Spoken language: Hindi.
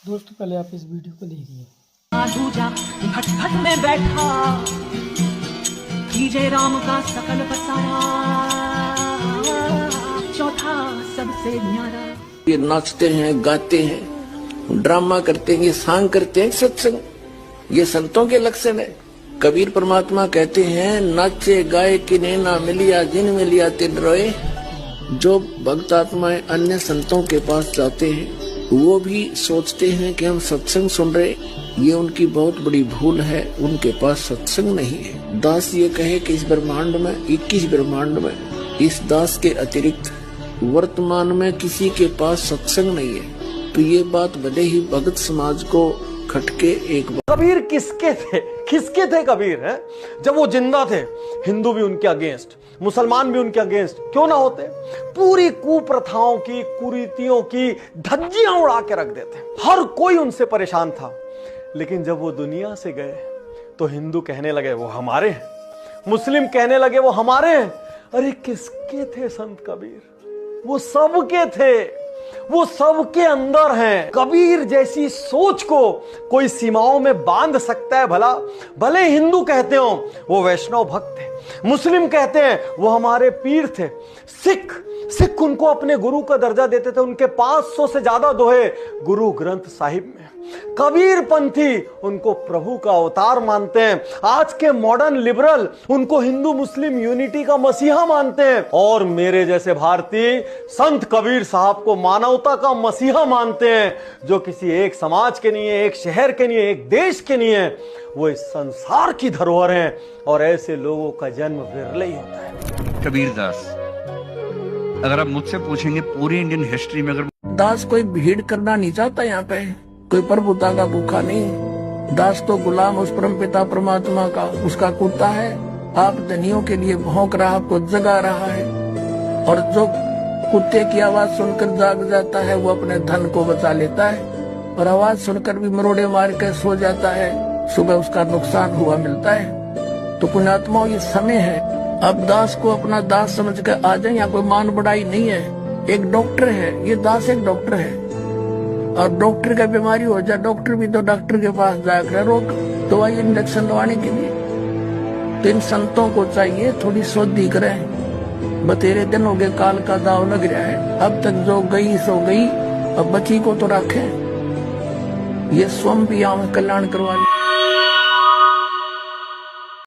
दोस्तों पहले आप इस वीडियो को देखिए। दूजा भटभट में बैठा कीजे राम का सकल पसारा, चौथा सबसे न्यारा। ये नाचते हैं, गाते हैं, ड्रामा करते हैं, ये सांग करते हैं, सत्संग, ये संतों के लक्षण है। कबीर परमात्मा कहते हैं, नाचे गाए किन्हें ना मिलिया, जिन मिलिया तिन रोए। जो भक्त आत्माएं अन्य संतों के पास जाते हैं वो भी सोचते हैं कि हम सत्संग सुन रहे, ये उनकी बहुत बड़ी भूल है। उनके पास सत्संग नहीं है। दास ये कहे कि इस ब्रह्मांड में 21 ब्रह्मांड में इस दास के अतिरिक्त वर्तमान में किसी के पास सत्संग नहीं है, तो ये बात भले ही भगत समाज को खटके एक बार। कबीर किसके थे कबीर है? जब वो जिंदा थे हिंदू भी उनके अगेंस्ट, मुसलमान भी उनके अगेंस्ट क्यों ना होते, पूरी कुप्रथाओं की, कुरीतियों की धज्जियां उड़ा के रख देते। हर कोई उनसे परेशान था। लेकिन जब वो दुनिया से गए तो हिंदू कहने लगे वो हमारे हैं, मुस्लिम कहने लगे वो हमारे हैं। अरे किसके थे संत कबीर? वो सबके थे, वो सबके अंदर हैं। कबीर जैसी सोच को कोई सीमाओं में बांध सकता है भला? भले हिंदू कहते हो वो वैष्णव भक्त थे, मुस्लिम कहते हैं वो हमारे पीर थे, सिख उनको अपने गुरु का दर्जा देते थे। उनके 500 से ज्यादा दोहे गुरु ग्रंथ साहिब में। कबीर पंथी उनको प्रभु का अवतार मानते हैं। आज के मॉडर्न लिबरल उनको हिंदू मुस्लिम यूनिटी का मसीहा मानते हैं। और मेरे जैसे भारतीय संत कबीर साहब को मानवता का मसीहा मानते हैं, जो किसी एक समाज के नहीं है, एक शहर के नहीं है, एक देश के नहीं है, वो इस संसार की धरोहर हैं। और ऐसे लोगों का जन्म विरले ही होता है। कबीर दास, अगर आप मुझसे पूछेंगे पूरी इंडियन हिस्ट्री में, अगर दास कोई भीड़ करना नहीं चाहता, यहाँ पे कोई प्रभुता का भूखा नहीं। दास तो गुलाम उस परमपिता परमात्मा का, उसका कुत्ता है। आप धनियों के लिए भौंक रहा, आपको जगा रहा है। और जो कुत्ते की आवाज सुनकर जाग जाता है वो अपने धन को बचा लेता है, और आवाज सुनकर भी मरोड़े मार कर सो जाता है, सुबह उसका नुकसान हुआ मिलता है। तो पुण्यात्माओं ये समय है, अब दास को अपना दास समझ कर आ जाए। यहाँ कोई मान बढ़ाई नहीं है। एक डॉक्टर है, ये दास एक डॉक्टर है। और डॉक्टर का बीमारी हो जाए, डॉक्टर भी तो डॉक्टर के पास जाकर रोग दवाई इंजेक्शन दवाने के लिए। तो इन संतों को चाहिए थोड़ी शुद्धि करें। बतेरे दिन हो गए, काल का दाव लग रहा है। अब तक जो गई सो गई, अब बची को तो रखें। ये स्वयं भी यहाँ कल्याण करवा ले।